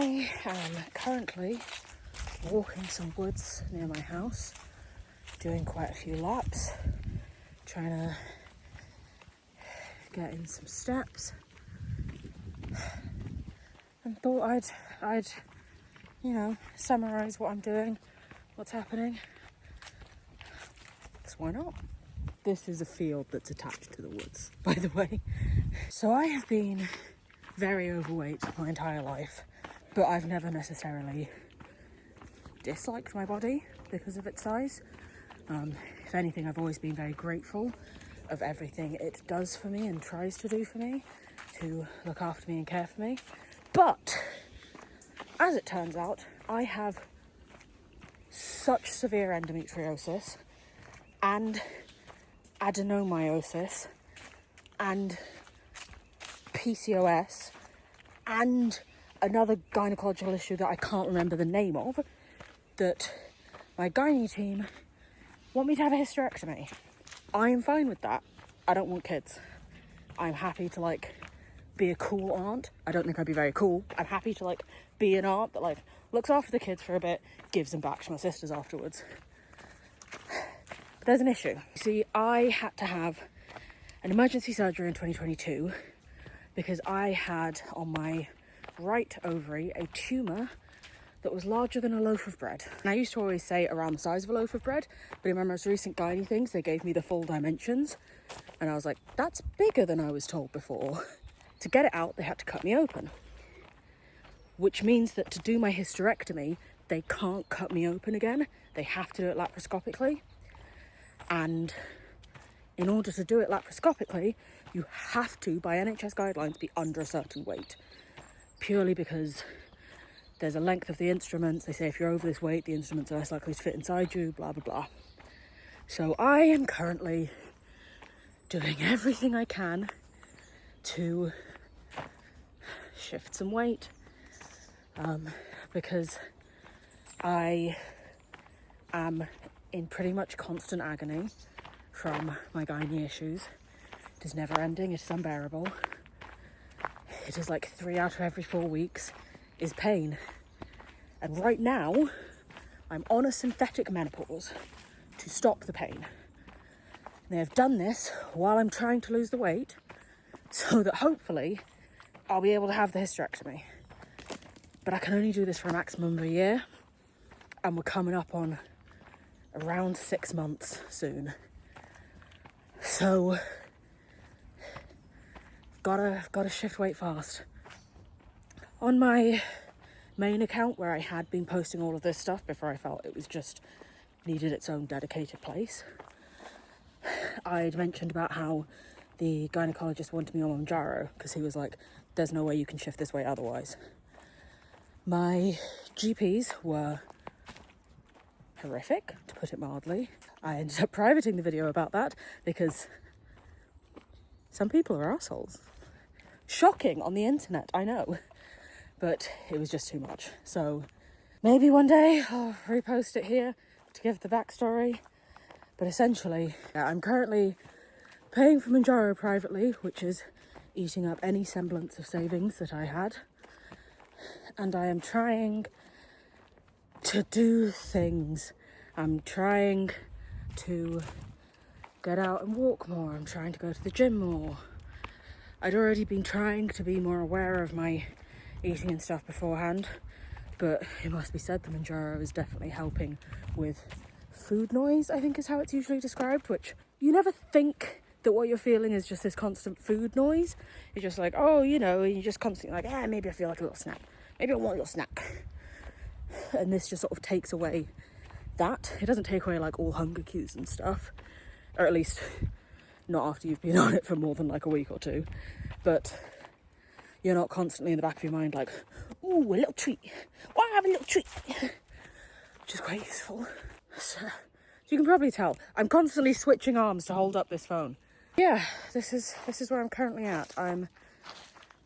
I am currently walking some woods near my house, doing quite a few laps, trying to get in some steps, and thought I'd summarise what I'm doing, what's happening, because why not? This is a field that's attached to the woods, by the way. So I have been very overweight my entire life, but I've never necessarily disliked my body because of its size. If anything, I've always been very grateful of everything it does for me and tries to do for me, to look after me and care for me. But as it turns out, I have such severe endometriosis and adenomyosis and PCOS and another gynecological issue that I can't remember the name of, that my gynae team want me to have a hysterectomy. I am fine with that. I don't want kids. I'm happy to be a cool aunt. I don't think I'd be very cool. I'm happy to be an aunt that looks after the kids for a bit, gives them back to my sisters afterwards. But there's an issue. See, I had to have an emergency surgery in 2022 because I had on my right ovary a tumour that was larger than a loaf of bread. And I used to always say around the size of a loaf of bread, but in my most recent gynae things, they gave me the full dimensions. And I was like, that's bigger than I was told before. To get it out, they had to cut me open. Which means that to do my hysterectomy, they can't cut me open again. They have to do it laparoscopically. And in order to do it laparoscopically, you have to, by NHS guidelines, be under a certain weight. Purely because there's a length of the instruments. They say if you're over this weight, the instruments are less likely to fit inside you, blah, blah, blah. So I am currently doing everything I can to shift some weight, because I am in pretty much constant agony from my gynae issues. It is never ending, it is unbearable. It is 3 out of every 4 weeks is pain. And right now, I'm on a synthetic menopause to stop the pain. They have done this while I'm trying to lose the weight, so that hopefully I'll be able to have the hysterectomy. But I can only do this for a maximum of a year, and we're coming up on around 6 months soon. So gotta shift weight fast. On my main account, where I had been posting all of this stuff before I felt it was just needed its own dedicated place, I'd mentioned about how the gynecologist wanted me on Mounjaro because he was like, there's no way you can shift this weight otherwise. My GPs were horrific, to put it mildly. I ended up privating the video about that because some people are assholes. Shocking on the internet, I know. But it was just too much. So maybe one day I'll repost it here to give the backstory. But essentially, I'm currently paying for Mounjaro privately, which is eating up any semblance of savings that I had. And I am trying to do things. I'm trying to get out and walk more. I'm trying to go to the gym more. I'd already been trying to be more aware of my eating and stuff beforehand, but it must be said the Mounjaro is definitely helping with food noise, I think is how it's usually described, which you never think that what you're feeling is just this constant food noise. You're just you're just constantly maybe I feel like a little snack. Maybe I want a little snack. And this just sort of takes away that. It doesn't take away all hunger cues and stuff, or at least not after you've been on it for more than a week or two. But you're not constantly in the back of your mind ooh, a little treat. Why have a little treat? Which is quite useful. So you can probably tell I'm constantly switching arms to hold up this phone. Yeah, this is where I'm currently at. I'm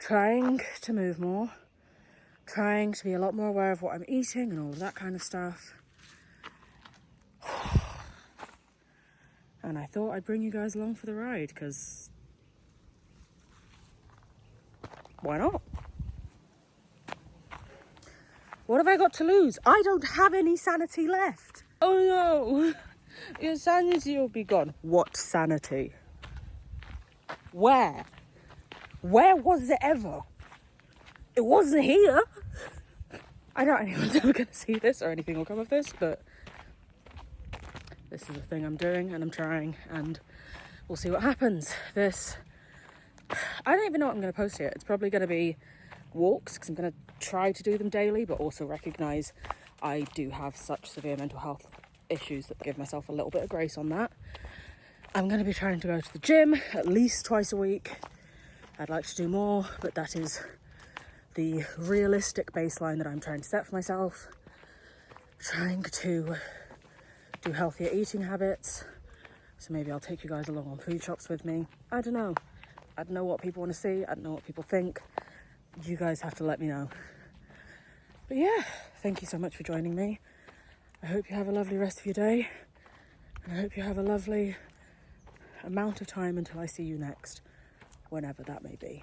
trying to move more, trying to be a lot more aware of what I'm eating and all of that kind of stuff. And I thought I'd bring you guys along for the ride, because why not? What have I got to lose? I don't have any sanity left. Oh no, your sanity will be gone. What sanity? Where? Where was it ever? It wasn't here. I doubt anyone's ever going to see this or anything will come of this, but this is the thing I'm doing and I'm trying, and we'll see what happens. I don't even know what I'm going to post here. It's probably going to be walks, because I'm going to try to do them daily, but also recognise I do have such severe mental health issues that give myself a little bit of grace on that. I'm going to be trying to go to the gym at least twice a week. I'd like to do more, but that is the realistic baseline that I'm trying to set for myself. Trying to do healthier eating habits. So maybe I'll take you guys along on food shops with me. I don't know. I don't know what people want to see. I don't know what people think. You guys have to let me know. But yeah, thank you so much for joining me. I hope you have a lovely rest of your day. And I hope you have a lovely amount of time until I see you next, whenever that may be.